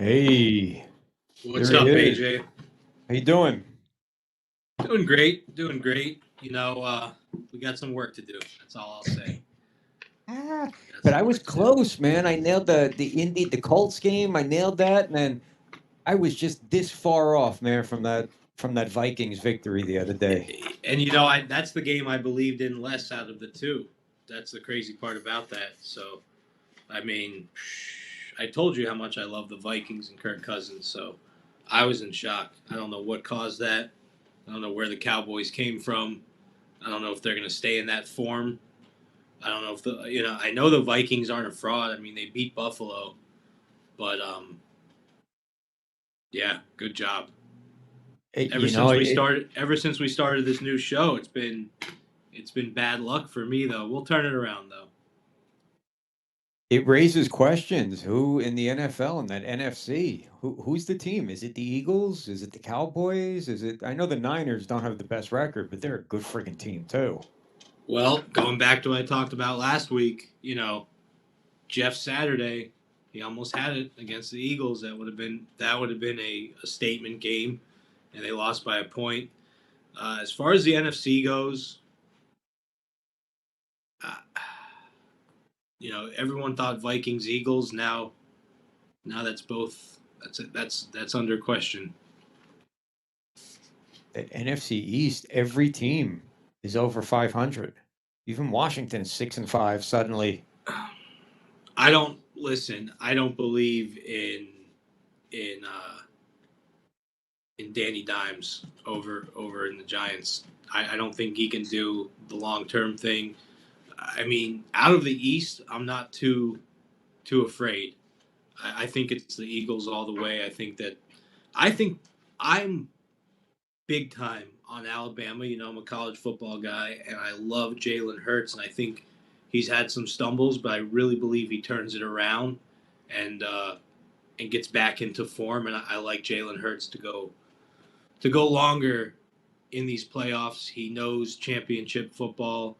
Hey, What's there he up, is. AJ? How you doing? Doing great, doing great. We got some work to do. That's all I'll say. Ah, We got but some I was work to do. close, man. I nailed the Colts game. I nailed that, and then I was just this far off, man, from that Vikings victory the other day. And that's the game I believed in less out of the two. That's the crazy part about that. So, I mean, I told you how much I love the Vikings and Kirk Cousins. So, I was in shock. I don't know what caused that. I don't know where the Cowboys came from. I don't know if they're going to stay in that form. I don't know if I know the Vikings aren't a fraud. I mean, they beat Buffalo, but yeah, good job. It, Ever you know, since we it, started, ever since we started this new show, it's been bad luck for me though. We'll turn it around though. it raises questions. Who in the NFL and that NFC? Who's the team? Is it the Eagles? Is it the Cowboys? Is it? I know the Niners don't have the best record, but they're a good freaking team too. Well, going back to what I talked about last week, Jeff Saturday, he almost had it against the Eagles. That would have been a statement game, and they lost by a point. As far as the NFC goes, uh, everyone thought Vikings Eagles. Now that's both. That's under question. That NFC East, every team is over 500. Even Washington, 6-5 suddenly. I don't listen. I don't believe in uh, in Danny Dimes over in the Giants. I don't think he can do the long term thing. I mean, out of the East, I'm not too afraid. I think it's the Eagles all the way. I think I'm big time on Alabama. I'm a college football guy, and I love Jalen Hurts, and I think he's had some stumbles, but I really believe he turns it around and gets back into form. And I like Jalen Hurts to go longer in these playoffs. He knows championship football,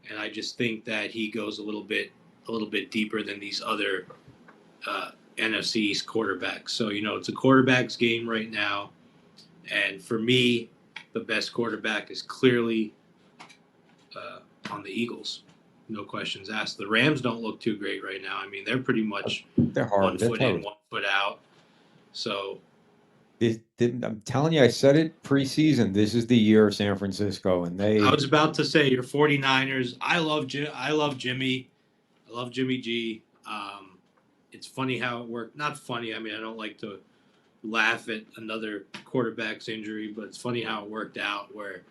and I just think that he goes a little bit deeper than these other NFC East quarterbacks. So it's a quarterback's game right now. And for me, the best quarterback is clearly uh, on the Eagles. No questions asked. The Rams don't look too great right now. I mean, they're pretty much They're one hard. They're foot in, toast. 1 foot out. So, I'm telling you, I said it preseason. This is the year of San Francisco, and I they was about to say your 49ers. I love Jimmy. I love Jimmy G. It's funny how it worked. Not funny. I mean, I don't like to laugh at another quarterback's injury, but it's funny how it worked out where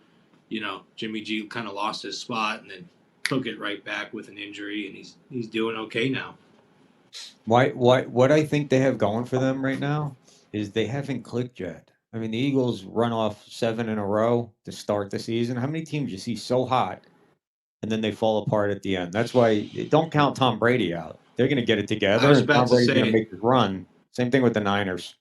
Jimmy G kind of lost his spot and then took it right back with an injury, and he's doing okay now. what I think they have going for them right now is they haven't clicked yet. I mean, the Eagles run off 7 in a row to start the season. How many teams you see so hot and then they fall apart at the end? That's why don't count Tom Brady out. They're going to get it I together, was and about Tom to Brady's going to say make his run. Same thing with the Niners.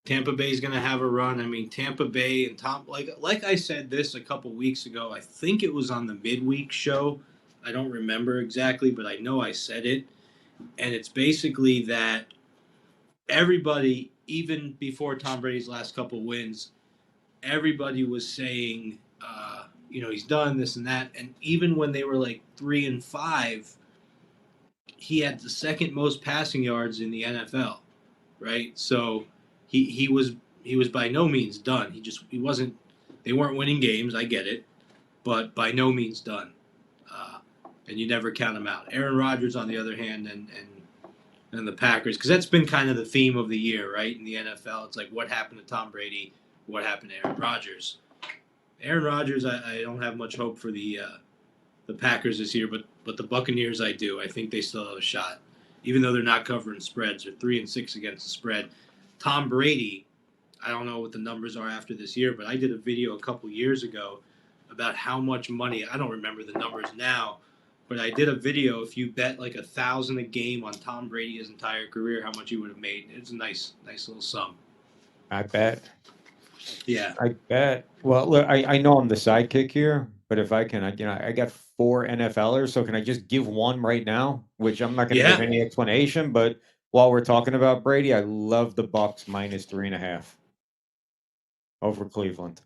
Tampa Bay's going to have a run. I mean, Tampa Bay and Tom, like I said this a couple weeks ago. I think it was on the midweek show. I don't remember exactly, but I know I said it. And it's basically that everybody, even before Tom Brady's last couple wins, everybody was saying, he's done this and that. And even when they were like 3-5, he had the second most passing yards in the NFL, right? So he was by no means done. He wasn't. They weren't winning games. I get it, but by no means done. Uh, and you never count him out. Aaron Rodgers, on the other hand, and the Packers, because that's been kind of the theme of the year, right? In the NFL, it's like what happened to Tom Brady, what happened to Aaron Rodgers. Aaron Rodgers, I don't have much hope for the Packers this year, but the Buccaneers, I do. I think they still have a shot, even though they're not covering spreads. They're 3-6 against the spread. Tom Brady, I don't know what the numbers are after this year, but I did a video a couple years ago about how much money. I don't remember the numbers now, but I did a video. If you bet like 1,000 a game on Tom Brady his entire career, how much he would have made. It's a nice little sum. I bet. Yeah, I bet. Well, look, I know I'm the sidekick here, but if I can, I got 4 NFLers, so can I just give one right now? Which I'm not going to give yeah. any explanation, but while we're talking about Brady, I love the Bucks minus 3.5 over Cleveland.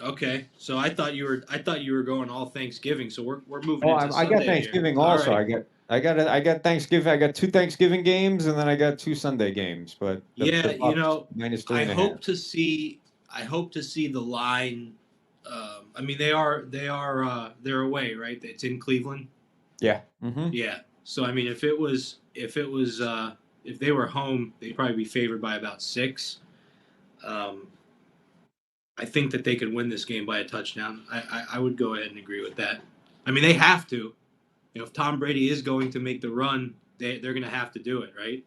Okay, so I thought you were going all Thanksgiving. So we're moving Oh, into I got Sunday here. Thanksgiving All also. right. I got Thanksgiving. I got 2 Thanksgiving games, and then I got 2 Sunday games. But the Yeah, Bucks minus three I and a half. hope to see. I hope to see the line. I mean, they're away, right? It's in Cleveland. Yeah. Mm-hmm. Yeah. So I mean, if they were home, they'd probably be favored by about 6. Um, I think that they could win this game by a touchdown. I would go ahead and agree with that. I mean, they have to. If Tom Brady is going to make the run, they're going to have to do it, right?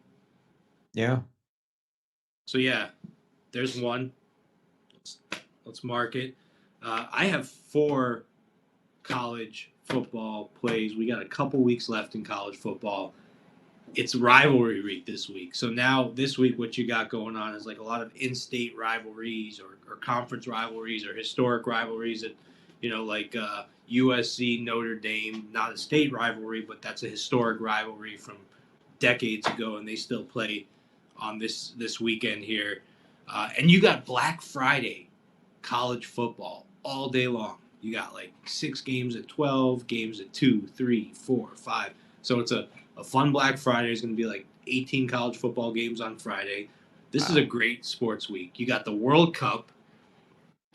Yeah. So yeah, there's one. Let's mark it. I have 4 college football plays. We got a couple weeks left in college football. It's rivalry week this week. So now this week, what you got going on is like a lot of in-state rivalries or conference rivalries or historic rivalries that, like USC Notre Dame, not a state rivalry, but that's a historic rivalry from decades ago, and they still play on this weekend here. And you got Black Friday college football all day long. You got like 6 games at 12, games at 2, 3, 4, 5. So it's a fun Black Friday. There's going to be like 18 college football games on Friday. This is a great sports week. You got the World Cup.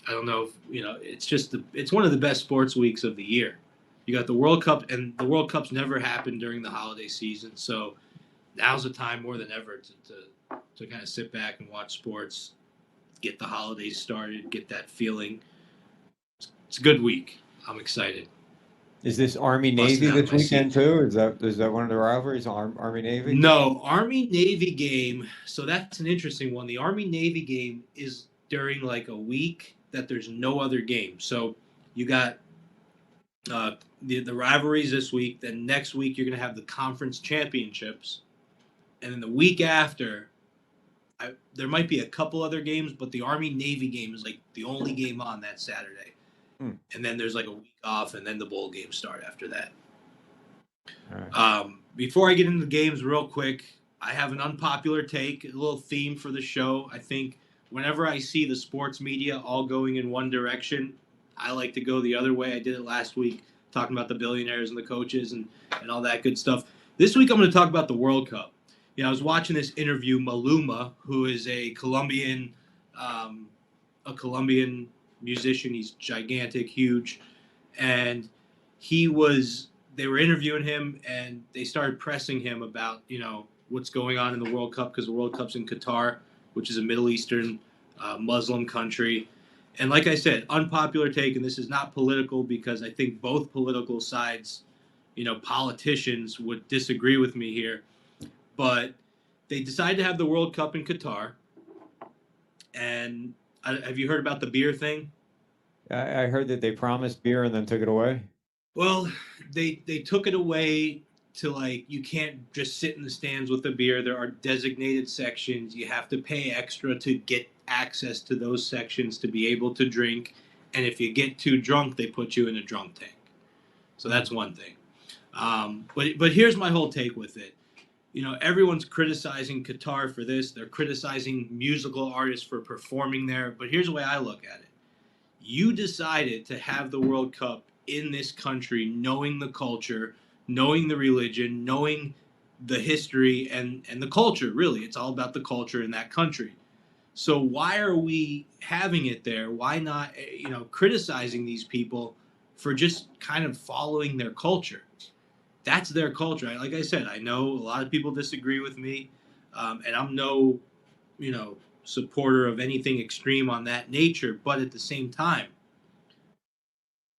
I don't know if, it's one of the best sports weeks of the year. You got the World Cup, and the World Cups never happened during the holiday season. So now's the time more than ever to kind of sit back and watch sports, get the holidays started, get that feeling. It's a good week. I'm excited. Is this Army Busting Navy out of this my seat. weekend too? Is that one of the rivalries? Army Navy? No, Army Navy game. So that's an interesting one. The Army Navy game is during like a week that there's no other game. So you got the rivalries this week. Then next week you're going to have the conference championships, and then the week after, there might be a couple other games, but the Army Navy game is like the only game on that Saturday. Hmm. And then there's like a week off, and then the bowl games start after that. All right. Before I get into the games, real quick, I have an unpopular take, a little theme for the show. I think whenever I see the sports media all going in one direction, I like to go the other way. I did it last week, talking about the billionaires and the coaches and all that good stuff. This week, I'm going to talk about the World Cup. I was watching this interview. Maluma, who is a Colombian musician, he's gigantic, huge, and they were interviewing him, and they started pressing him about what's going on in the World Cup, because the World Cup's in Qatar, which is a Middle Eastern Muslim country. And like I said, unpopular take, and this is not political, because I think both political sides, politicians would disagree with me here, but they decided to have the World Cup in Qatar. And have you heard about the beer thing? I heard that they promised beer and then took it away. Well, they took it away to, like, you can't just sit in the stands with the beer. There are designated sections. You have to pay extra to get access to those sections to be able to drink. And if you get too drunk, they put you in a drunk tank. So that's one thing. But here's my whole take with it. Everyone's criticizing Qatar for this. They're criticizing musical artists for performing there. But here's the way I look at it. You decided to have the World Cup in this country, knowing the culture, knowing the religion, knowing the history and the culture. Really, it's all about the culture in that country. So why are we having it there? Why not, criticizing these people for just kind of following their culture? That's their culture. Like I said, I know a lot of people disagree with me, and I'm no, supporter of anything extreme on that nature. But at the same time,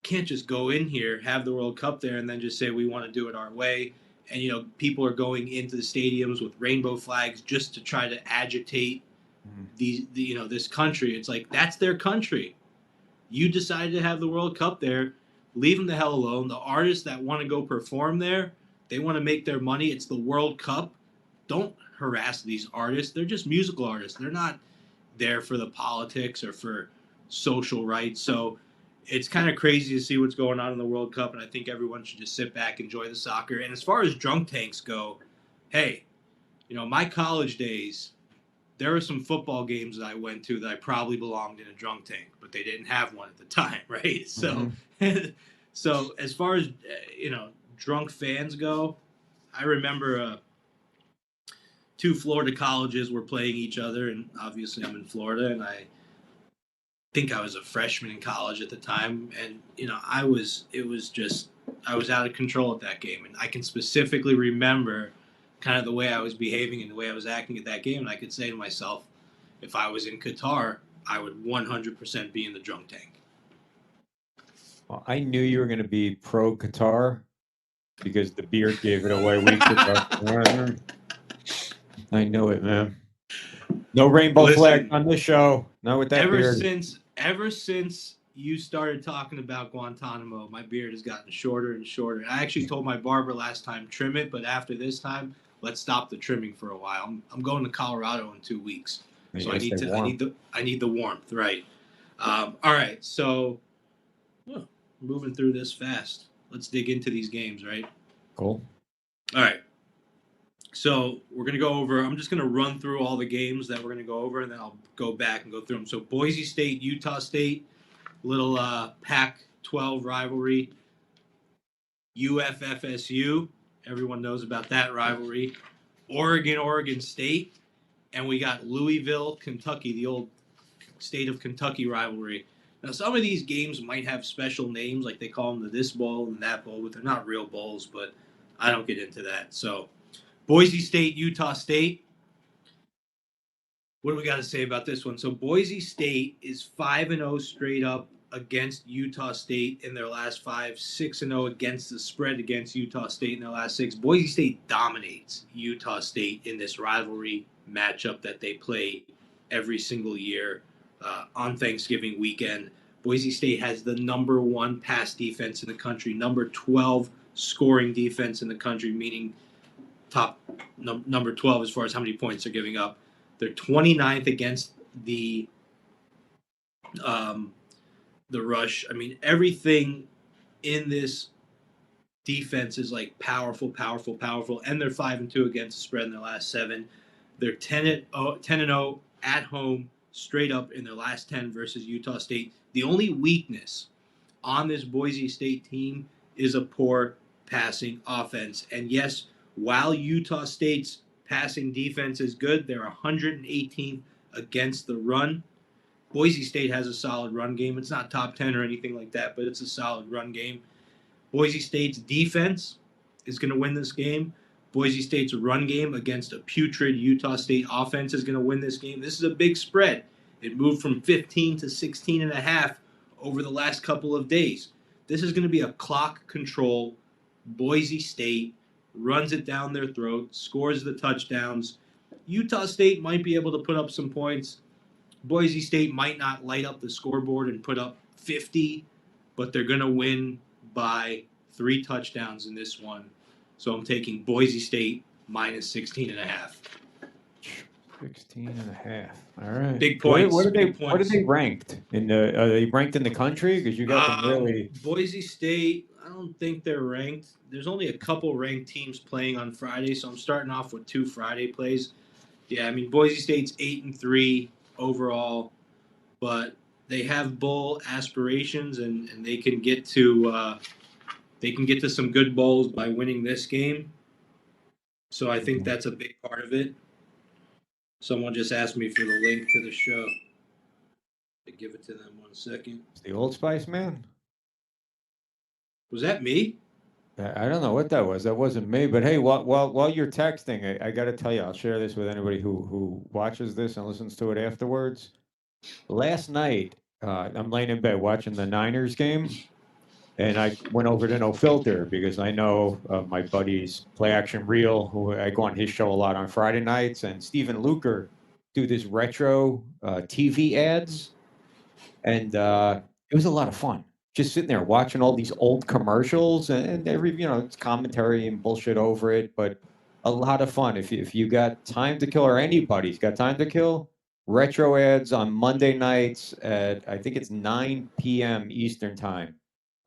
can't just go in here, have the World Cup there, and then just say we want to do it our way. And people are going into the stadiums with rainbow flags just to try to agitate this country. It's like, that's their country. You decided to have the World Cup there. Leave them the hell alone. The artists that want to go perform there, they want to make their money. It's the World Cup. Don't harass these artists. They're just musical artists. They're not there for the politics or for social rights. So it's kind of crazy to see what's going on in the World Cup, and I think everyone should just sit back, enjoy the soccer. And as far as drunk tanks go, hey, My college days, there were some football games that I went to that I probably belonged in a drunk tank, but they didn't have one at the time, right? So, Mhm. so as far as drunk fans go, I remember two Florida colleges were playing each other, and obviously I'm in Florida, and I think I was a freshman in college at the time, and I was out of control at that game, and I can specifically remember kind of the way I was behaving and the way I was acting at that game, and I could say to myself, if I was in Qatar, I would 100% be in the drunk tank. Well, I knew you were going to be pro Qatar because the beard gave it away weeks ago. I knew it, man. No rainbow flag Listen, on this show. Not with that beard. ever since you started talking about Guantanamo, my beard has gotten shorter and shorter. I actually told my barber last time trim it, but after this time, let's stop the trimming for a while. I'm going to Colorado in 2 weeks, so You stay warm. I need the warmth, right? All right, so moving through this fast. Let's dig into these games, right? Cool. All right. So we're going to go over, I'm just going to run through all the games that we're going to go over, and then I'll go back and go through them. So Boise State, Utah State, little Pac-12 rivalry. UFFSU, everyone knows about that rivalry. Oregon State, and we got Louisville, Kentucky, the old state of Kentucky rivalry. Now, some of these games might have special names, like they call them the this bowl and that bowl, but they're not real bowls, but I don't get into that. So Boise State, Utah State. What do we got to say about this one? So Boise State is 5-0 straight up against Utah State in their last 5, 6-0 against the spread against Utah State in their last 6. Boise State dominates Utah State in this rivalry matchup that they play every single year on Thanksgiving weekend. Boise State has the number 1 pass defense in the country, number 12 scoring defense in the country, meaning top number 12 as far as how many points they're giving up. They're 29th against the rush. I mean, everything in this defense is like powerful, and they're 5-2 against the spread in their last 7. They're 10-0 at home, straight up in their last 10 versus Utah State. The only weakness on this Boise State team is a poor passing offense. And yes, while Utah State's passing defense is good, they're 118th against the run. Boise State has a solid run game. It's not top 10 or anything like that, but it's a solid run game. Boise State's defense is going to win this game. Boise State's run game against a putrid Utah State offense is going to win this game. This is a big spread. It moved from 15 to 16 and a half over the last couple of days. This is going to be a clock control. Boise State runs it down their throat, scores the touchdowns. Utah State might be able to put up some points. Boise State might not light up the scoreboard and put up 50, but they're going to win by 3 touchdowns in this one. So I'm taking Boise State minus 16 and a half. 16 and a half. All right. Big points. What are they ranked in the? Are they ranked in the country? Because you got them really. Boise State, I don't think they're ranked. There's only a couple ranked teams playing on Friday, so I'm starting off with 2 Friday plays. Yeah, I mean Boise State's 8-3 overall, but they have bowl aspirations, and they can get to some good bowls by winning this game. So I think that's a big part of it. Someone just asked me for the link to the show. I give it to them 1 second. It's the Old Spice man. Was that me? I don't know what that was. That wasn't me. But hey, while you're texting, I got to tell you, I'll share this with anybody who watches this and listens to it afterwards. Last night, I'm laying in bed watching the Niners game, and I went over to No Filter because I know my buddy's Play Action Reel, who I go on his show a lot on Friday nights, and Steven Luker do this retro TV ads, and it was a lot of fun. Just sitting there watching all these old commercials and it's commentary and bullshit over it, but a lot of fun. If you got time to kill, or anybody's got time to kill, retro ads on Monday nights at, I think it's 9 p.m. Eastern time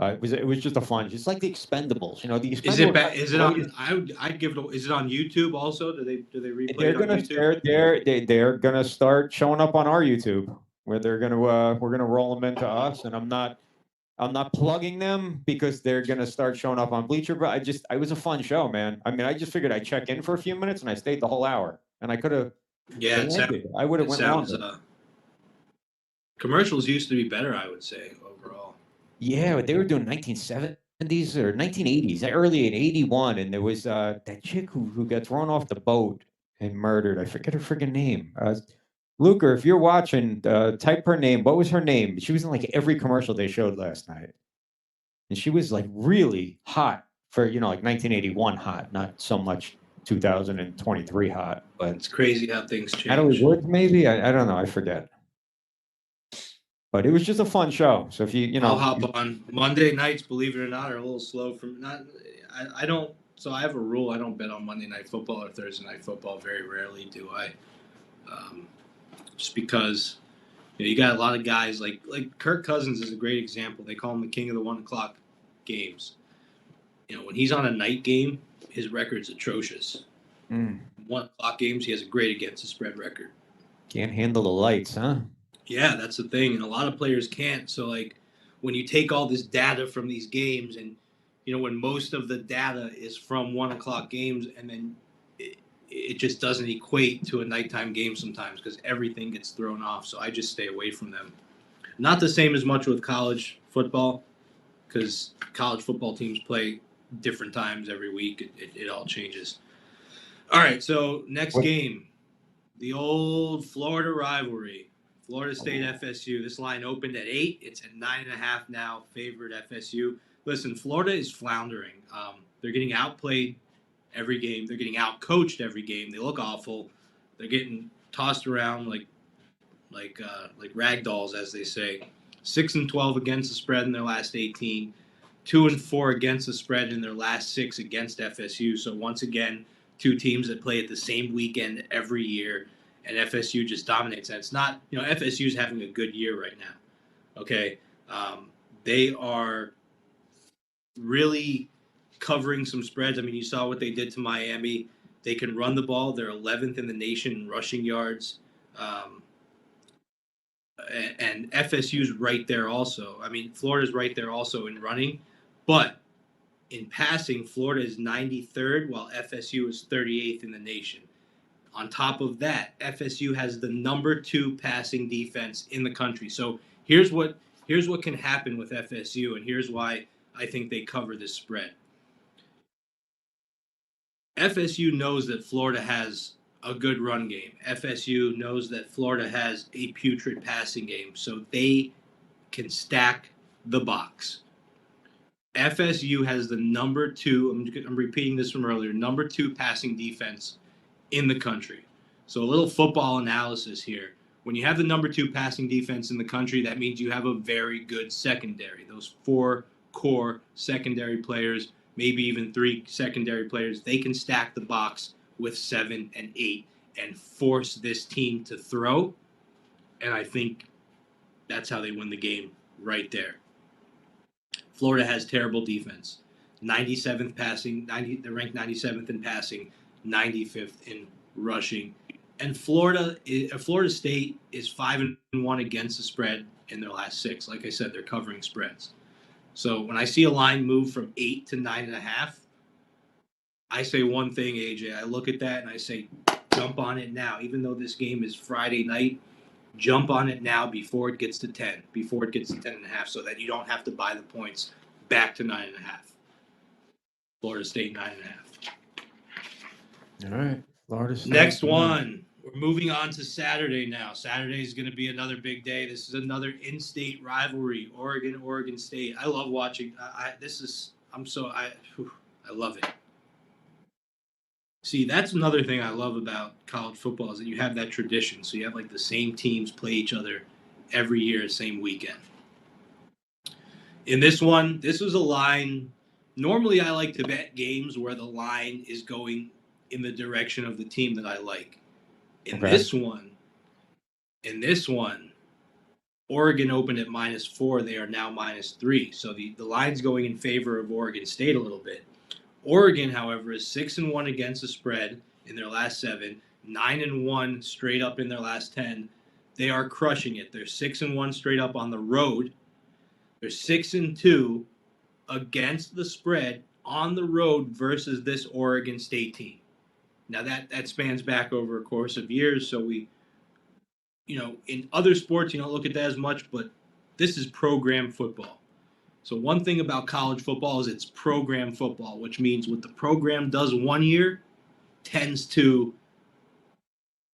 It was just a fun, just like the Expendables. You know, the Is it Expendables ba- is it always on? I'd give it. Is it on YouTube also? Do they replay they're it on gonna YouTube? they're gonna start showing up on our YouTube where we're gonna roll them into us, and I'm not plugging them because they're gonna start showing up on Bleacher, but it was a fun show, man. I mean, I just figured I'd check in for a few minutes and I stayed the whole hour, and I could have Yeah, it ended. I would have it went sounds. longer. Commercials used to be better, I would say overall. Yeah, but they were doing 1970s or 1980s, early in 81, and there was that chick who got thrown off the boat and murdered. I forget her freaking name. Luker, if you're watching, type her name. What was her name? She was in like every commercial they showed last night, and she was like really hot for like 1981 hot, not so much 2023 hot. But It's crazy how things Natalie change. Wood, maybe I don't know, I forget. But it was just a fun show. So if I'll hop on Monday nights. Believe it or not, are a little slow from not. I don't. So I have a rule. I don't bet on Monday night football or Thursday night football. Very rarely do I. Um, just because you got a lot of guys like Kirk Cousins is a great example. They call him the king of the 1 o'clock games. When he's on a night game, his record's atrocious. 1 o'clock games, he has a great against the spread record. can't handle the lights, huh? Yeah, that's the thing, and a lot of players can't. So like when you take all this data from these games, and when most of the data is from 1 o'clock games, and then it just doesn't equate to a nighttime game sometimes because everything gets thrown off. So I just stay away from them. Not the same as much with college football because college football teams play different times every week. It all changes. All right, so next What? game, the old Florida rivalry. Florida State FSU. This line opened at 8. It's at 9.5 now, favored FSU. Listen, Florida is floundering. They're getting outplayed every game. They're getting outcoached every game. They look awful. They're getting tossed around like rag dolls, as they say. 6-12 against the spread in their last 18. 2-4 against the spread in their last 6 against FSU. So once again, two teams that play at the same weekend every year, and FSU just dominates. And it's not, FSU is having a good year right now. Okay, they are really covering some spreads. I mean, you saw what they did to Miami. They can run the ball. They're 11th in the nation in rushing yards. And FSU's right there also. I mean, Florida's right there also in running, but in passing, Florida is 93rd, while FSU is 38th in the nation. On top of that, FSU has the number 2 passing defense in the country. So here's what can happen with FSU, and here's why I think they cover this spread. FSU knows that Florida has a good run game. FSU knows that Florida has a putrid passing game, so they can stack the box. FSU has the number 2, I'm repeating this from earlier, number 2 passing defense in the country. So a little football analysis here. When you have the number 2 passing defense in the country, that means you have a very good secondary. Those 4 core secondary players, maybe even 3 secondary players, they can stack the box with 7 and 8 and force this team to throw. And I think that's how they win the game right there. Florida has terrible defense. 97th passing, they're ranked 97th in passing, 95th in rushing. And Florida State is 5-1 against the spread in their last 6. Like I said, they're covering spreads. So when I see a line move from 8 to 9.5, I say one thing, AJ. I look at that and I say, jump on it now. Even though this game is Friday night, jump on it now before it gets to 10, before it gets to 10.5, so that you don't have to buy the points back to 9.5. Florida State 9.5. All right, Florida State. Next one. We're moving on to Saturday now. Saturday is going to be another big day. This is another in-state rivalry. Oregon State. I love watching. I love it. See, that's another thing I love about college football is that you have that tradition. So you have like the same teams play each other every year, same weekend. In this one, this was a line. Normally, I like to bet games where the line is going in the direction of the team that I like. In this one, Oregon opened at -4. They are now -3. So the line's going in favor of Oregon State a little bit. Oregon, however, is 6-1 against the spread in their last 7, 9-1 straight up in their last 10. They are crushing it. They're 6-1 straight up on the road. They're 6-2 against the spread on the road versus this Oregon State team. Now that spans back over a course of years, so we, in other sports you don't look at that as much, but this is program football. So one thing about college football is it's program football, which means what the program does one year tends to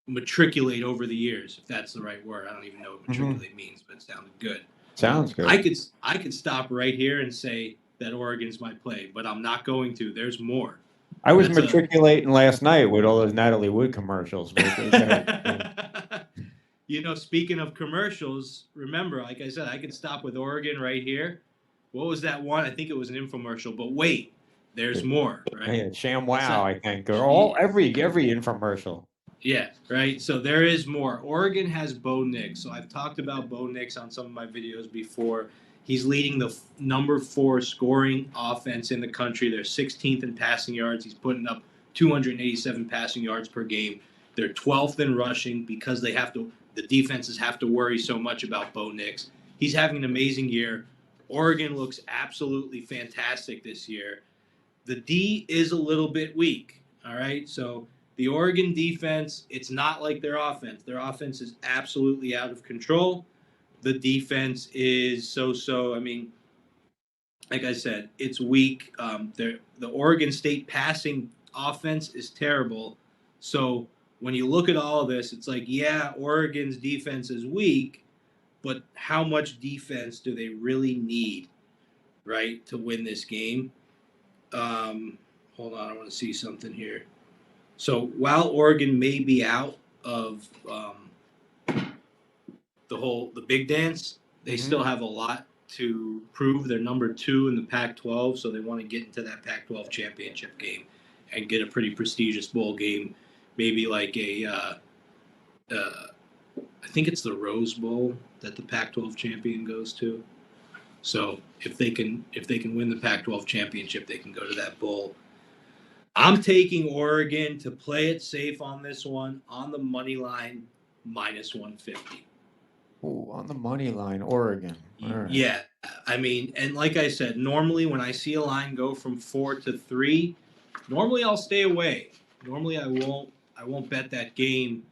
matriculate over the years, if that's the right word. I don't even know what matriculate means, but it sounded good. Sounds good. I could stop right here and say that Oregon's my play, but I'm not going to. There's more. I was matriculating last night with all those Natalie Wood commercials. Speaking of commercials, remember, like I said, I could stop with Oregon right here. What was that one? I think it was an infomercial, but wait, there's more, right? Yeah, ShamWow, I think. Or every infomercial. Yeah, right. So there is more. Oregon has Bo Nix. So I've talked about Bo Nix on some of my videos before. He's leading the number 4 scoring offense in the country. They're 16th in passing yards. He's putting up 287 passing yards per game. They're 12th in rushing because the defenses have to worry so much about Bo Nix. He's having an amazing year. Oregon looks absolutely fantastic this year. The D is a little bit weak, all right? So the Oregon defense, it's not like their offense. Their offense is absolutely out of control. The defense is so-so. I mean, like I said, it's weak. The Oregon State passing offense is terrible. So when you look at all of this, it's like, yeah, Oregon's defense is weak, but how much defense do they really need, right, to win this game? Hold on, I want to see something here. So while Oregon may be out of the big dance, they still have a lot to prove. They're number 2 in the Pac-12, so they want to get into that Pac-12 championship game and get a pretty prestigious bowl game, maybe like I think it's the Rose Bowl that the Pac-12 champion goes to. So if they can win the Pac-12 championship, they can go to that bowl. I'm taking Oregon to play it safe on this one, on the money line, -150. Ooh, on the money line, Oregon. All right. Yeah, I mean, and like I said, normally when I see a line go from 4 to 3, normally I'll stay away. Normally I won't bet that game.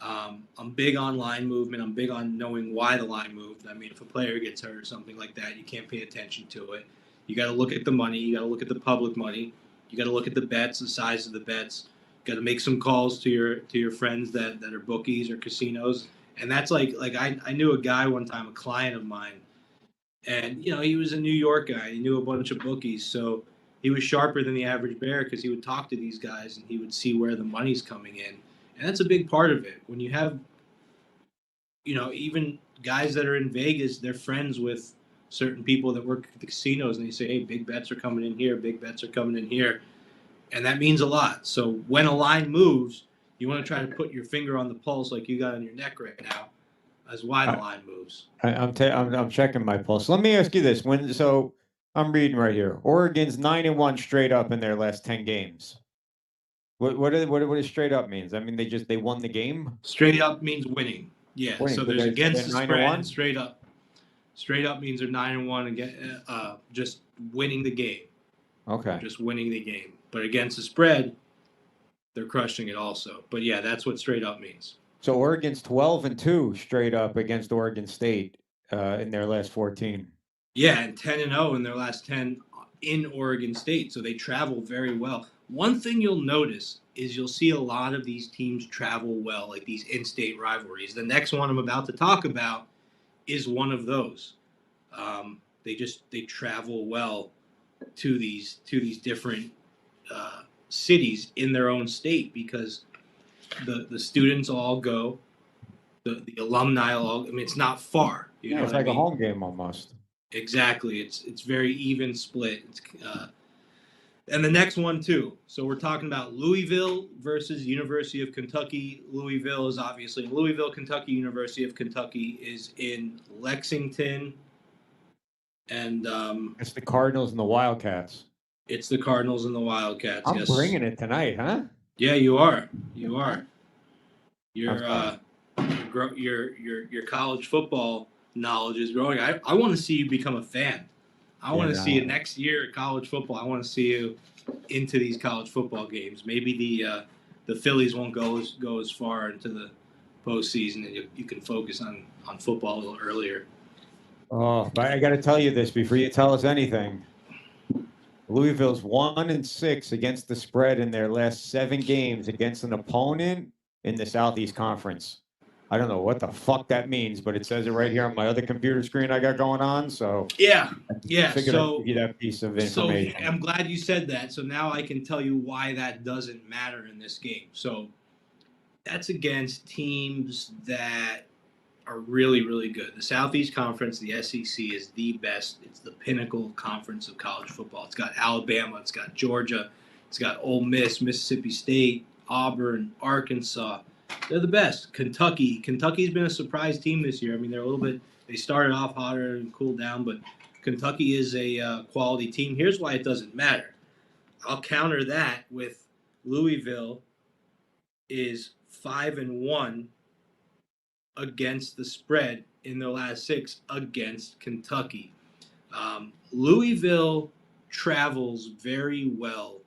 I'm big on line movement. I'm big on knowing why the line moved. I mean, if a player gets hurt or something like that, you can't pay attention to it. You got to look at the money. You got to look at the public money. You got to look at the bets, the size of the bets. You got to make some calls to your friends that are bookies or casinos. And that's like I knew a guy one time, a client of mine, and he was a New York guy. He knew a bunch of bookies, so he was sharper than the average bear because he would talk to these guys and he would see where the money's coming in. And that's a big part of it. When you have, even guys that are in Vegas, they're friends with certain people that work at the casinos, and they say, hey, big bets are coming in here, big bets are coming in here. And that means a lot. So when a line moves, you want to try to put your finger on the pulse like you got on your neck right now as why the line moves. I'm checking my pulse. Let me ask you this. I'm reading right here. Oregon's 9-1 straight up in their last 10 games. What does straight up means? I mean, they won the game? Straight up means winning. Yeah. Winning. So there's against the spread and straight up. Straight up means they're 9-1 again, just winning the game. Okay. Just winning the game. But against the spread, they're crushing it also. But yeah, that's what straight up means. So Oregon's 12-2 straight up against Oregon State in their last 14. Yeah, and 10-0 in their last 10 in Oregon State. So they travel very well. One thing you'll notice is you'll see a lot of these teams travel well, like these in-state rivalries. The next one I'm about to talk about is one of those. They travel well to these different cities in their own state because the students all go, the alumni all. I mean, it's not far. It's like a home game almost. Exactly. It's very even split. And the next one too. So we're talking about Louisville versus University of Kentucky. Louisville is obviously in Louisville, Kentucky. University of Kentucky is in Lexington, and It's the Cardinals and the Wildcats. it's the Cardinals and the Wildcats. I'm Yes, bringing it tonight, huh? yeah, you are. You are. I'm Your sorry. your college football knowledge is growing. I want to see you become a fan. I Yeah, want to see you no. next year at college football. I want to see you into these college football games. Maybe the Phillies won't go as far into the postseason, and you can focus on football a little earlier. Oh, but I got to tell you this before you tell us anything. Louisville's 1-6 against the spread in their last 7 games against an opponent in the Southeast Conference. I don't know what the fuck that means, but it says it right here on my other computer screen I got going on. So Yeah, I yeah. figured I'd give you that piece of So information. I'm glad you said that. So now I can tell you why that doesn't matter in this game. So that's against teams that are really, really good. The Southeast Conference, the SEC, is the best. It's the pinnacle conference of college football. It's got Alabama, it's got Georgia, it's got Ole Miss, Mississippi State, Auburn, Arkansas. They're the best. Kentucky's been a surprise team this year. I mean, they're a little bit. They started off hotter and cooled down, but Kentucky is a quality team. Here's why it doesn't matter. I'll counter that with Louisville is 5-1 against the spread in their last 6 against Kentucky. Louisville travels very well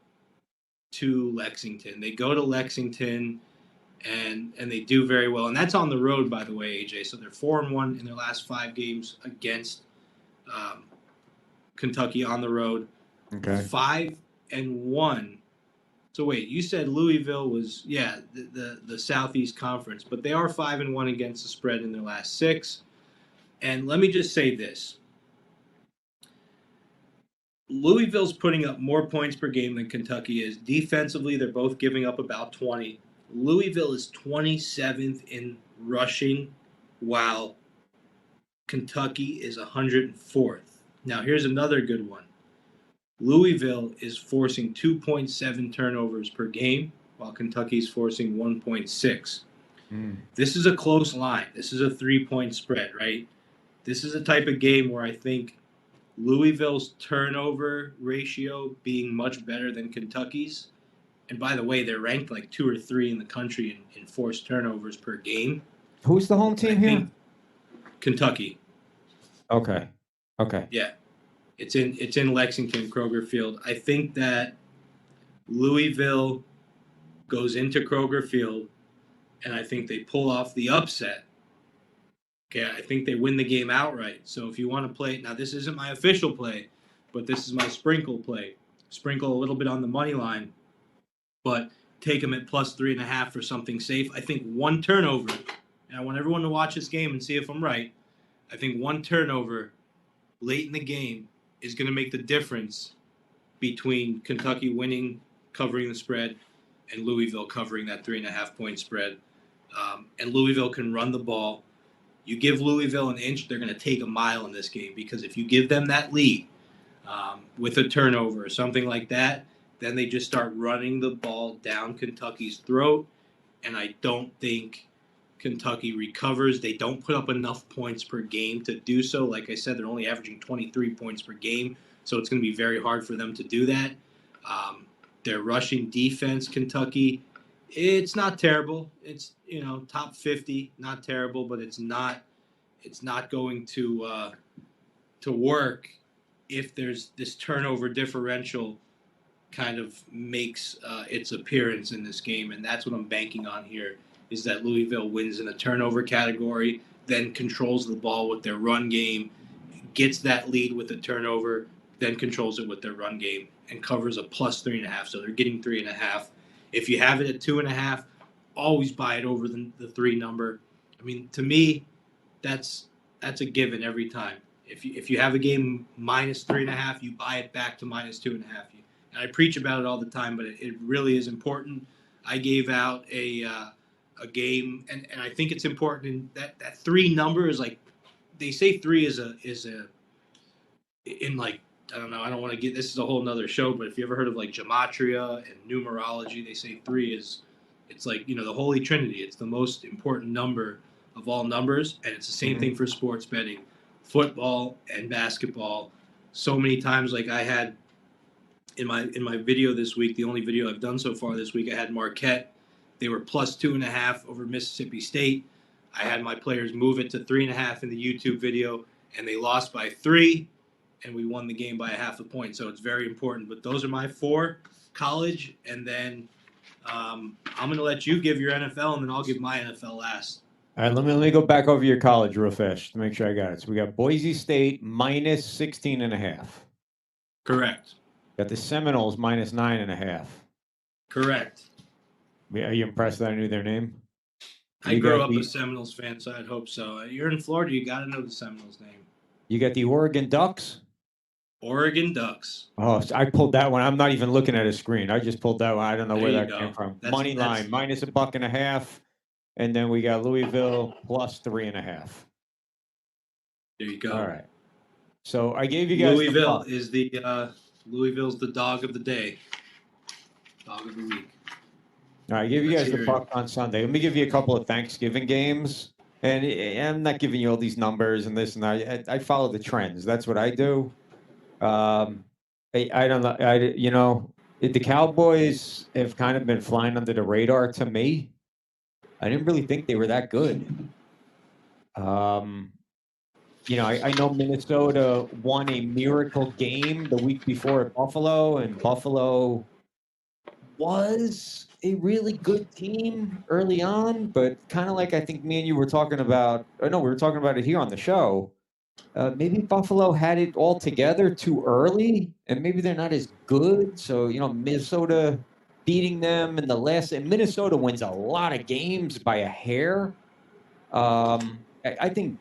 to Lexington. They go to Lexington and they do very well, and that's on the road, by the way, AJ. So they're 4-1 in their last 5 games against um, Kentucky on the road. Okay. 5-1. So wait, you said Louisville was the Southeast Conference, but they are 5-1 against the spread in their last 6. And let me just say this: Louisville's putting up more points per game than Kentucky is. Defensively, they're both giving up about 20. Louisville is 27th in rushing, while Kentucky is 104th. Now, here's another good one. Louisville is forcing 2.7 turnovers per game, while Kentucky's forcing 1.6. This is a close line. This is a 3-point spread, right? This is a type of game where I think Louisville's turnover ratio being much better than Kentucky's. And by the way, they're ranked like 2 or 3 in the country in forced turnovers per game. Who's the home team here? Kentucky. Okay. Yeah. It's in Lexington, Kroger Field. I think that Louisville goes into Kroger Field, and I think they pull off the upset. Okay, I think they win the game outright. So if you want to play, now this isn't my official play, but this is my sprinkle play. Sprinkle a little bit on the money line, but take them at plus 3.5 for something safe. I think one turnover, and I want everyone to watch this game and see if I'm right. I think one turnover late in the game is going to make the difference between Kentucky winning, covering the spread, and Louisville covering that 3.5-point spread. And Louisville can run the ball. You give Louisville an inch, they're going to take a mile in this game, because if you give them that lead with a turnover or something like that, then they just start running the ball down Kentucky's throat, and I don't think Kentucky recovers. They don't put up enough points per game to do so. Like I said, they're only averaging 23 points per game, so it's going to be very hard for them to do that. Their rushing defense, Kentucky, it's not terrible. It's top 50, not terrible, but it's not going to work if there's this turnover differential kind of makes its appearance in this game, and that's what I'm banking on here. Is that Louisville wins in a turnover category, then controls the ball with their run game, gets that lead with the turnover, then controls it with their run game, and covers a plus 3.5. So they're getting 3.5. If you have it at 2.5, always buy it over the 3 number. I mean, to me, that's a given every time. If you have a game minus 3.5, you buy it back to minus 2.5. And I preach about it all the time, but it really is important. I gave out a game, and I think it's important. In that 3 number is like, they say 3 is a in like I don't know. I don't want to get this is a whole nother show, but if you ever heard of like gematria and numerology, they say three is it's like the Holy Trinity. It's the most important number of all numbers, and it's the same Mhm. thing for sports betting, football and basketball. So many times, like I had in my video this week, the only video I've done so far this week, I had Marquette. They were plus 2.5 over Mississippi State. I had my players move it to 3.5 in the YouTube video, and they lost by 3, and we won the game by a half a point. So it's very important. But those are my 4: college, and then I'm going to let you give your NFL, and then I'll give my NFL last. All right, let me go back over your college real fast to make sure I got it. So we got Boise State minus 16.5. Correct. Got the Seminoles minus 9.5. Correct. Are you impressed that I knew their name? I grew up a Seminoles fan, so I'd hope so. You're in Florida, you got to know the Seminoles name. You got the Oregon Ducks. Oregon Ducks. Oh, I pulled that one. I'm not even looking at a screen. I just pulled that one. I don't know where that came from. Money line minus $1.50, and then we got Louisville plus 3.5. There you go. All right. So I gave you guys Louisville is Louisville's the dog of the day, dog of the week. All right, I gave you guys the puck on Sunday. Let me give you a couple of Thanksgiving games, and I'm not giving you all these numbers and this and that. I follow the trends. That's what I do. I don't know. The Cowboys have kind of been flying under the radar to me. I didn't really think they were that good. I know Minnesota won a miracle game the week before at Buffalo, and Buffalo was a really good team early on, but kind of like I think me and you were talking about. Or no, we were talking about it here on the show. Maybe Buffalo had it all together too early, and maybe they're not as good. So Minnesota beating them in the last, and Minnesota wins a lot of games by a hair. I think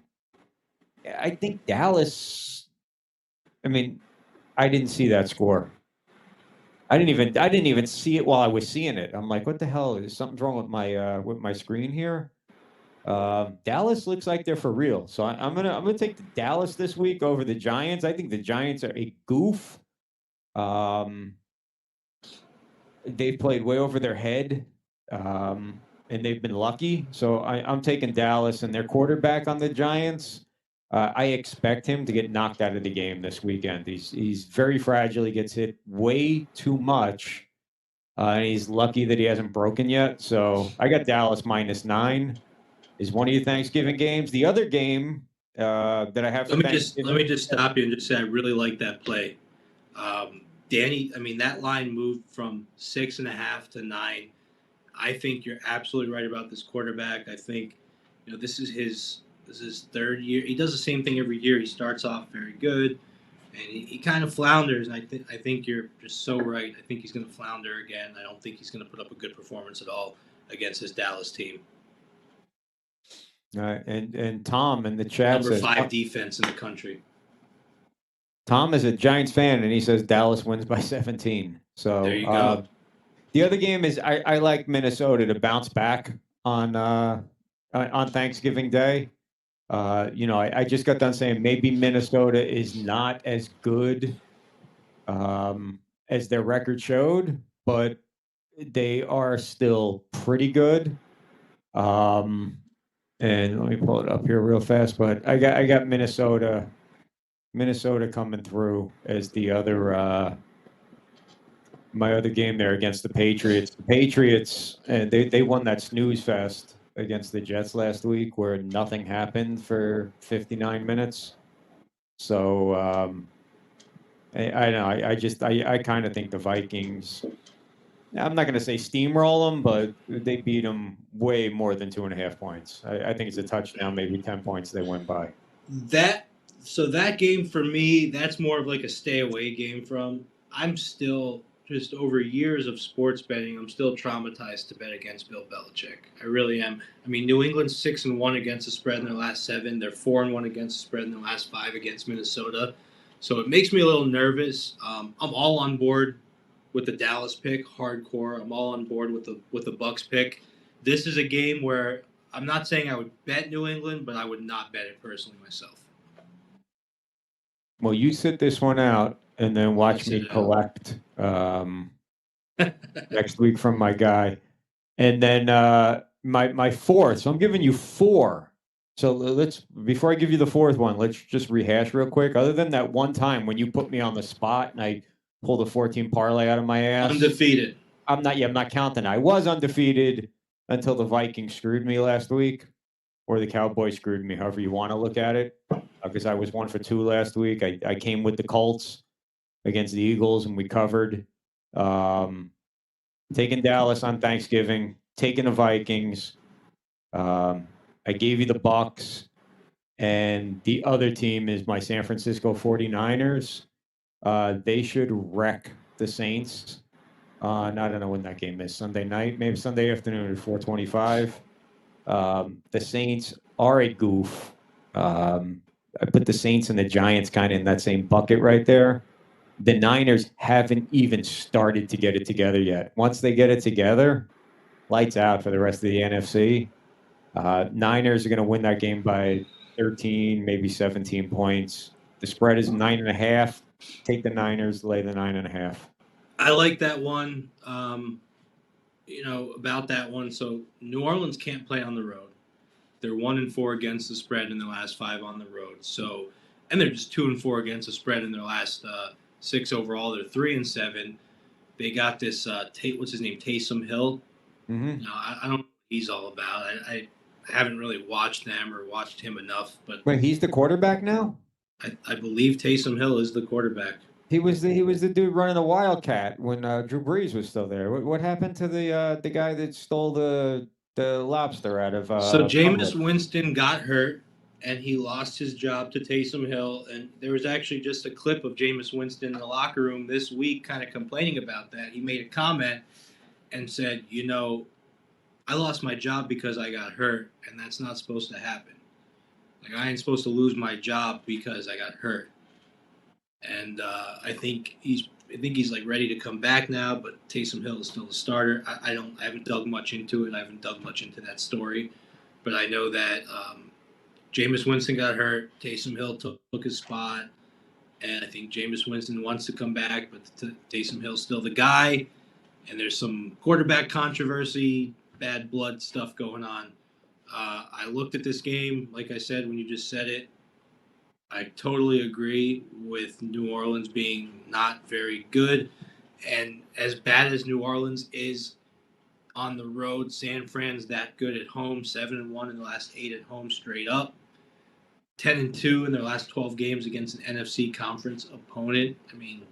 Dallas. I mean, I didn't see that score. I didn't even see it while I was seeing it. I'm like, what the hell? Is something wrong with my screen here? Dallas looks like they're for real. So I'm gonna take the Dallas this week over the Giants. I think the Giants are a goof. They've played way over their head, and they've been lucky. So I'm taking Dallas and their quarterback on the Giants. I expect him to get knocked out of the game this weekend. He's very fragile. He gets hit way too much, and he's lucky that he hasn't broken yet. So I got Dallas minus 9. Is one of your Thanksgiving games. The other game that I have for Thanksgiving. Let me just stop you and just say I really like that play. Danny, I mean that line moved from 6.5 to 9. I think you're absolutely right about this quarterback. I think this is his third year. He does the same thing every year. He starts off very good, and he kind of flounders. And I think you're just so right. I think he's going to flounder again. I don't think he's going to put up a good performance at all against his Dallas team. And Tom in the chat Number says 5 defense in the country. Tom is a Giants fan, and he says Dallas wins by 17. So there you go. The other game is I like Minnesota to bounce back on Thanksgiving Day. I just got done saying maybe Minnesota is not as good as their record showed, but they are still pretty good. And let me pull it up here real fast. But I got Minnesota coming through as the other my other game there against the Patriots. The Patriots, and they won that snooze fest against the Jets last week where nothing happened for 59 minutes. So I know I kind of think the Vikings. I'm not going to say steamroll them, but they beat them way more than 2.5 points. I think it's a touchdown, maybe 10 points they win by. That game for me, that's more of like a stay away game from. I'm still just over years of sports betting. I'm still traumatized to bet against Bill Belichick. I really am. I mean, New England's 6-1 against the spread in their last 7. They're 4-1 against the spread in their last 5 against Minnesota. So it makes me a little nervous. I'm all on board with the Dallas pick, hardcore. I'm all on board with the Bucks pick. This is a game where I'm not saying I would bet New England, but I would not bet it personally myself. Well, you sit this one out and then watch Sit me it out. collect next week from my guy. And then my fourth. So I'm giving you four. So let's before I give you the fourth one, let's just rehash real quick. Other than that one time when you put me on the spot and I pulled a 14 parlay out of my ass. Undefeated. I'm not counting. I was undefeated until the Vikings screwed me last week, or the Cowboys screwed me, however you want to look at it. Because I was 1 for 2 last week. I came with the Colts against the Eagles and we covered. Taking Dallas on Thanksgiving, taking the Vikings. I gave you the Bucks, and the other team is my San Francisco 49ers. They should wreck the Saints. I don't know when that game is. Sunday night, maybe Sunday afternoon at 4:25. The Saints are a goof. I put the Saints and the Giants kind of in that same bucket right there. The Niners haven't even started to get it together yet. Once they get it together, lights out for the rest of the NFC. Niners are going to win that game by 13, maybe 17 points. The spread is 9.5. Take the Niners, lay the 9.5. I like that one. About that one. So New Orleans can't play on the road. They're 1-4 against the spread in their last 5 on the road. So, and they're just 2-4 against the spread in their last 6 overall. They're 3-7. They got this what's his name, Taysom Hill. Mm-hmm. I don't know what he's all about. I haven't really watched them or watched him enough, but Wait, he's the quarterback now? I believe Taysom Hill is the quarterback. He was the dude running the Wildcat when Drew Brees was still there. What happened to the guy that stole the lobster out of So Jameis Publix? Winston got hurt, and he lost his job to Taysom Hill. And there was actually just a clip of Jameis Winston in the locker room this week, kind of complaining about that. He made a comment and said, I lost my job because I got hurt, and that's not supposed to happen. Like, I ain't supposed to lose my job because I got hurt. And I think he's like ready to come back now, but Taysom Hill is still a starter. I haven't dug much into it. I haven't dug much into that story, but I know that Jameis Winston got hurt. Taysom Hill took his spot, and I think Jameis Winston wants to come back, but Taysom Hill's still the guy. And there's some quarterback controversy, bad blood stuff going on. I looked at this game, like I said when you just said it. I totally agree with New Orleans being not very good. And as bad as New Orleans is on the road, San Fran's that good at home, 7-1 in the last 8 at home straight up. 10-2 in their last 12 games against an NFC conference opponent. I mean,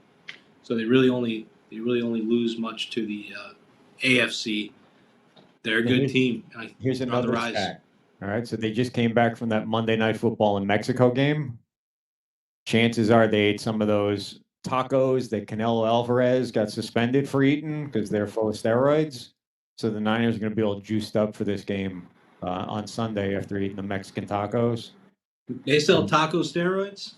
so they really only lose much to the AFC. They're a good team. Here's They're on the another rise. stat. All right, so they just came back from that Monday Night Football in Mexico game. Chances are they ate some of those tacos that Canelo Alvarez got suspended for eating because they're full of steroids. So the Niners are going to be all juiced up for this game on Sunday after eating the Mexican tacos. They sell taco steroids?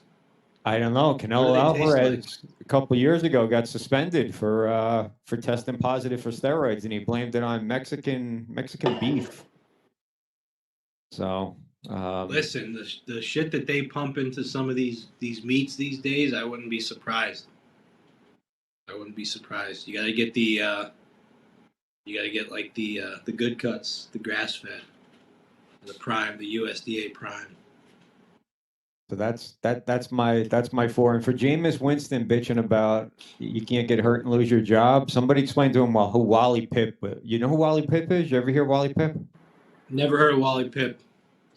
I don't know. What do Canelo they taste Alvarez a couple of years ago got suspended for testing positive for steroids, and he blamed it on Mexican beef. So Listen, the shit that they pump into some of these meats these days, I wouldn't be surprised. I wouldn't be surprised. You got to get like the good cuts, the grass fed, the prime, the USDA prime. So that's my four. And for Jameis Winston bitching about you can't get hurt and lose your job, somebody explain to him who Wally Pipp. You know who Wally Pipp is? You ever hear Wally Pipp? Never heard of Wally Pipp.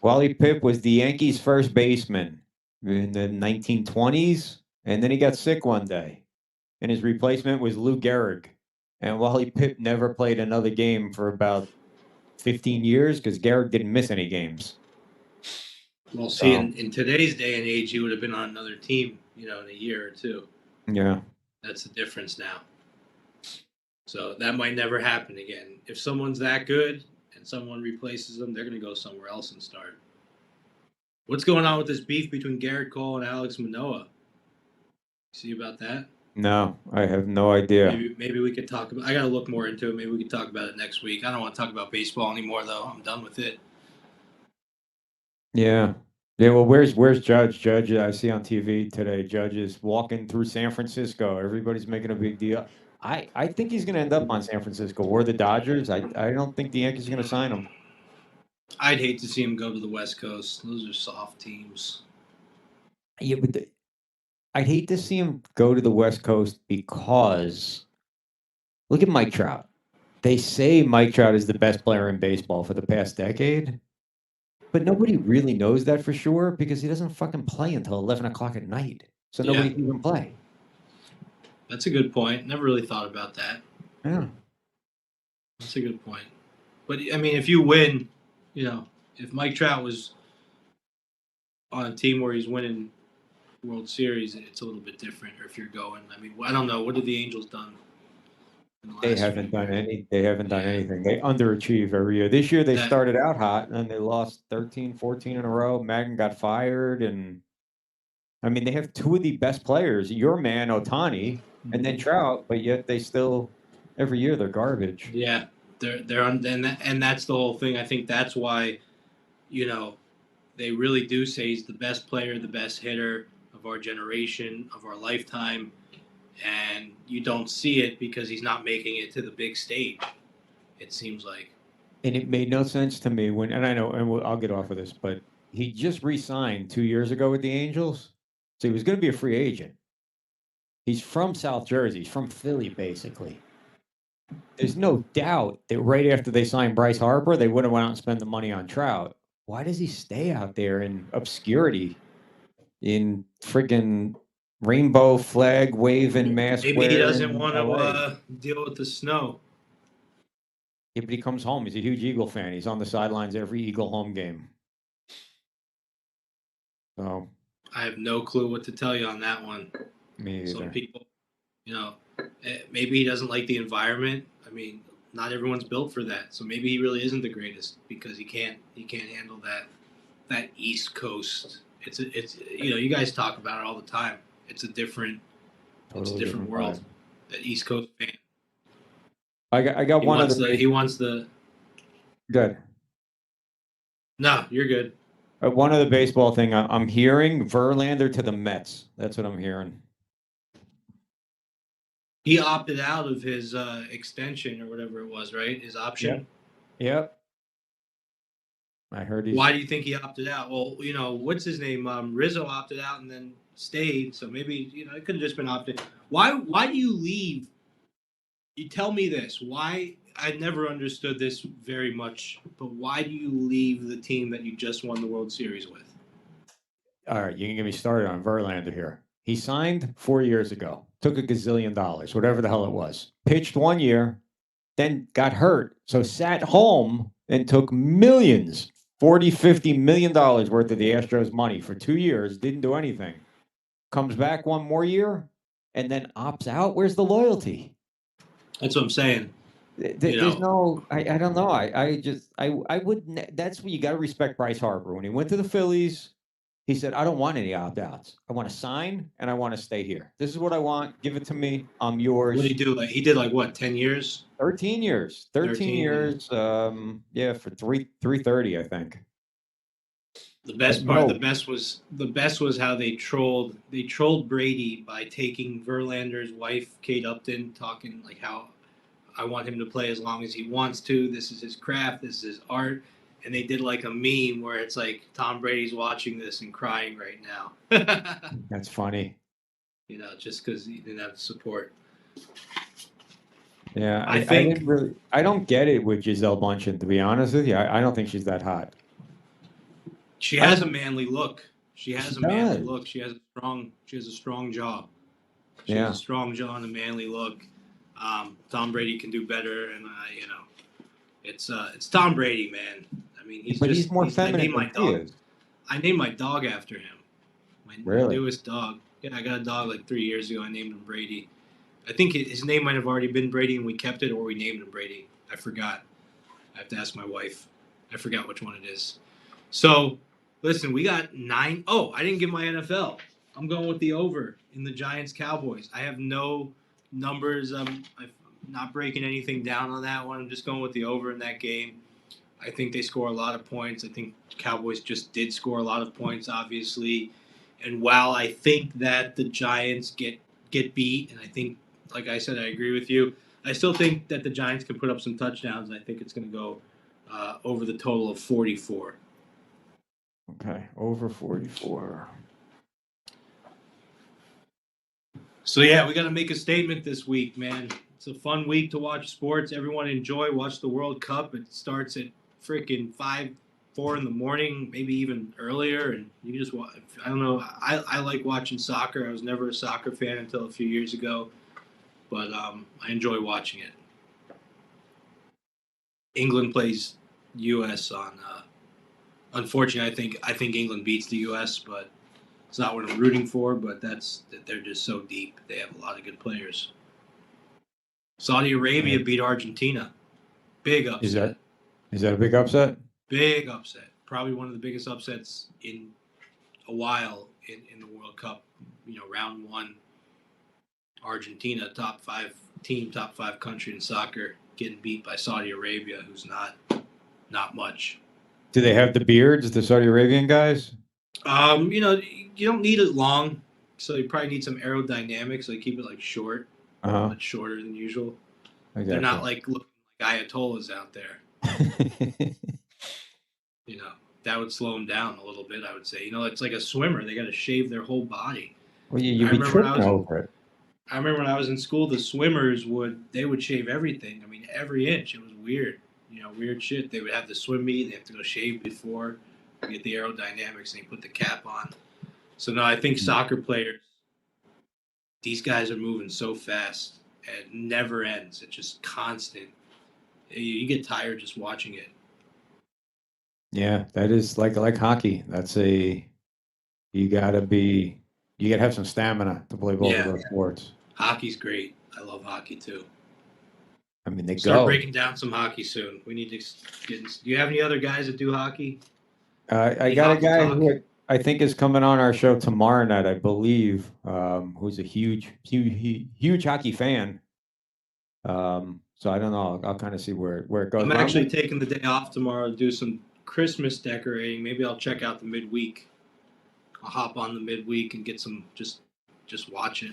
Wally Pipp was the Yankees' first baseman in the 1920s, and then he got sick one day, and his replacement was Lou Gehrig. And Wally Pipp never played another game for about 15 years because Gehrig didn't miss any games. Well, see, in today's day and age, he would have been on another team, in a year or two. Yeah. That's the difference now. So that might never happen again. If someone's that good and someone replaces them, they're going to go somewhere else and start. What's going on with this beef between Garrett Cole and Alex Manoah? See about that? No, I have no idea. Maybe we could talk about. I got to look more into it. Maybe we could talk about it next week. I don't want to talk about baseball anymore, though. I'm done with it. Yeah. Yeah, well, where's Judge? Judge, I see on TV today. Judge is walking through San Francisco. Everybody's making a big deal. I think he's going to end up on San Francisco or the Dodgers. I don't think the Yankees are going to sign him. I'd hate to see him go to the West Coast. Those are soft teams. Yeah, but I'd hate to see him go to the West Coast because look at Mike Trout. They say Mike Trout is the best player in baseball for the past decade, but nobody really knows that for sure because he doesn't fucking play until 11 o'clock at night. So nobody Yeah, can even play. that's a good point. Never really thought about that. Yeah. That's a good point. But I mean, if you win, if Mike Trout was on a team where he's winning World Series, it's a little bit different. Or if you're going, I mean, I don't know. What have the Angels done in the They last haven't few done years? any. They haven't done Yeah, anything. They underachieve every year. This year they that started out hot and they lost 13, 14 in a row. Magan got fired, and I mean they have two of the best players. Your man Otani, and then Trout, but yet they still every year they're garbage. yeah, they're on, and that's the whole thing. I think that's why you know they really do say he's the best player, the best hitter of our generation, of our lifetime, and you don't see it because he's not making it to the big stage. It seems like. And it made no sense to me when, and I know, and I'll get off of this, but he just re-signed 2 years ago with the Angels, so he was going to be a free agent. He's from South Jersey. He's from Philly, basically. There's no doubt that right after they signed Bryce Harper, they would have went out and spent the money on Trout. Why does he stay out there in obscurity, in friggin' rainbow flag waving, mask Maybe he doesn't wearing want to LA? deal with the snow. Yeah, but he comes home. He's a huge Eagle fan. He's on the sidelines every Eagle home game. So I have no clue what to tell you on that one. me Some either. people, maybe he doesn't like the environment. I mean, not everyone's built for that. So maybe he really isn't the greatest because he can't handle that East Coast. It's you guys talk about it all the time. It's a different Totally different world. vibe. That East Coast fan. I got He one wants other the he wants the good. No, you're good. One other baseball thing I'm hearing Verlander to the Mets. That's what I'm hearing. He opted out of his extension or whatever it was, right? His option. Yep. I heard he's. Why do you think he opted out? Well, what's his name? Rizzo opted out and then stayed. So maybe it could have just been opted. Why do you leave? You tell me this. Why? I never understood this very much. But why do you leave the team that you just won the World Series with? All right, you can get me started on Verlander here. He signed 4 years ago, took a gazillion dollars, whatever the hell it was, pitched 1 year, then got hurt. So sat home and took millions, 40, $50 million worth of the Astros money for 2 years, didn't do anything. Comes back one more year and then opts out. Where's the loyalty? That's what I'm saying. There's no, I don't know. I wouldn't, that's what you got to respect Bryce Harper. When he went to the Phillies, he said, I don't want any opt outs. I want to sign and I want to stay here. This is what I want. Give it to me. I'm yours. What did he do? He did what? 10 years. 13 years. 13 years. Yeah, for 330, I think. The best part, the best was how they trolled Brady by taking Verlander's wife, Kate Upton, talking like how I want him to play as long as he wants to. This is his craft. This is his art. And they did like a meme where it's like Tom Brady's watching this and crying right now. That's funny. Just because he didn't have support. Yeah, I I think didn't really, I don't get it with Giselle Bundchen, to be honest with you. I don't think she's that hot. she has a manly look. She has She a manly does. look. She has a strong jaw. She Yeah. has a strong jaw and a manly look. Tom Brady can do better, and it's Tom Brady, man. I mean, He's more feminine than she is. I named my dog after him. My Really? newest dog. Yeah, I got a dog like 3 years ago. I named him Brady. I think his name might have already been Brady, and we kept it, or we named him Brady. I forgot. I have to ask my wife. I forgot which one it is. So, listen, we got 9. Oh, I didn't give my NFL. I'm going with the over in the Giants Cowboys. I have no numbers. I'm not breaking anything down on that one. I'm just going with the over in that game. I think they score a lot of points. I think Cowboys just did score a lot of points, obviously. And while I think that the Giants get beat, and I think, like I said, I agree with you. I still think that the Giants can put up some touchdowns. And I think it's going to go over the total of 44. Okay, over 44. So yeah, we got to make a statement this week, man. It's a fun week to watch sports. Everyone enjoy. Watch the World Cup. It starts at freaking 4 in the morning, maybe even earlier, and you can just watch. I don't know. I like watching soccer. I was never a soccer fan until a few years ago, but I enjoy watching it. England plays U.S. on. Unfortunately, I think England beats the U.S., but it's not what I'm rooting for. But they're just so deep. They have a lot of good players. Saudi Arabia beat Argentina. Big upset. Is that a big upset? Big upset. Probably one of the biggest upsets in a while in the World Cup. Round one, Argentina, top five country in soccer, getting beat by Saudi Arabia, who's not much. Do they have the beards, the Saudi Arabian guys? You don't need it long, so you probably need some aerodynamics. So you keep it short, much shorter than usual. They're not looking like Ayatollahs out there. That would slow them down a little bit, I would say. It's like a swimmer. They got to shave their whole body. Well, you'd be tripping over it. I remember when I was in school, the swimmers would shave everything. I mean, every inch. It was weird. Weird shit. They would have the swim meet. They have to go shave before, get the aerodynamics, and they put the cap on. So, no, I think soccer players, these guys are moving so fast. And it never ends. It's just constant. You get tired just watching it. Yeah, that is like hockey. You gotta have some stamina to play both of those sports. Hockey's great. I love hockey too. I mean, they start breaking down some hockey soon. We need to get. Do you have any other guys that do hockey? I got a guy who I think is coming on our show tomorrow night, I believe, who's a huge hockey fan. So I don't know. I'll kind of see where it goes. I'm actually taking the day off tomorrow to do some Christmas decorating. Maybe I'll check out the midweek. I'll hop on the midweek and get some just watch it.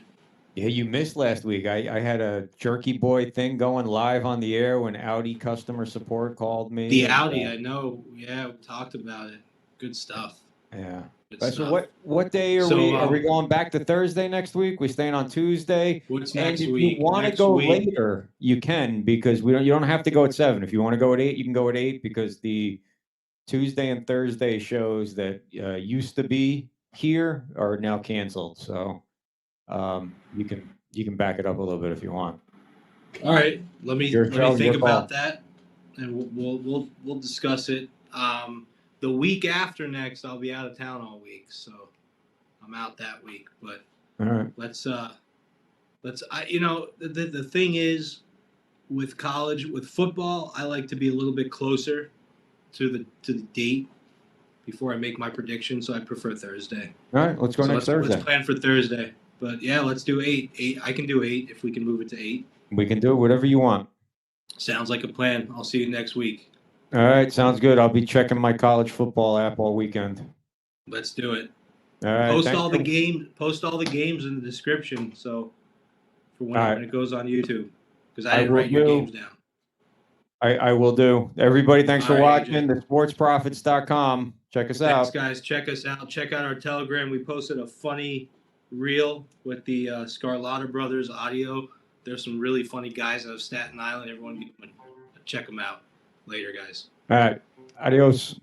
Yeah, you missed last week. I had a Jerky Boy thing going live on the air when Audi customer support called me. The Audi, I know. Yeah, we talked about it. Good stuff. Yeah. So what day are we? Are we going back to Thursday next week? We staying on Tuesday. What's next week? If you want to go later, you can, because you don't have to go at 7. If you want to go at 8, you can go at 8, because the Tuesday and Thursday shows that used to be here are now canceled. So you can back it up a little bit if you want. All right, let me think about that, and we'll discuss it. The week after next, I'll be out of town all week, so I'm out that week. But all right, let's the thing is, with college, with football, I like to be a little bit closer to the date before I make my prediction, so I prefer Thursday. All right, let's go next Thursday. Let's plan for Thursday. But yeah, let's do 8. 8. I can do 8 if we can move it to 8. We can do it whatever you want. Sounds like a plan. I'll see you next week. All right, sounds good. I'll be checking my college football app all weekend. Let's do it. All right. Post all the games in the description, so for when it goes on YouTube, because I didn't write your games down. I will do. Everybody, thanks for watching. TheSportsProfits.com. Check us out. Thanks, guys. Check us out. Check out our Telegram. We posted a funny reel with the Scarlata Brothers audio. There's some really funny guys out of Staten Island. Everyone check them out. Later, guys. All right. Adios.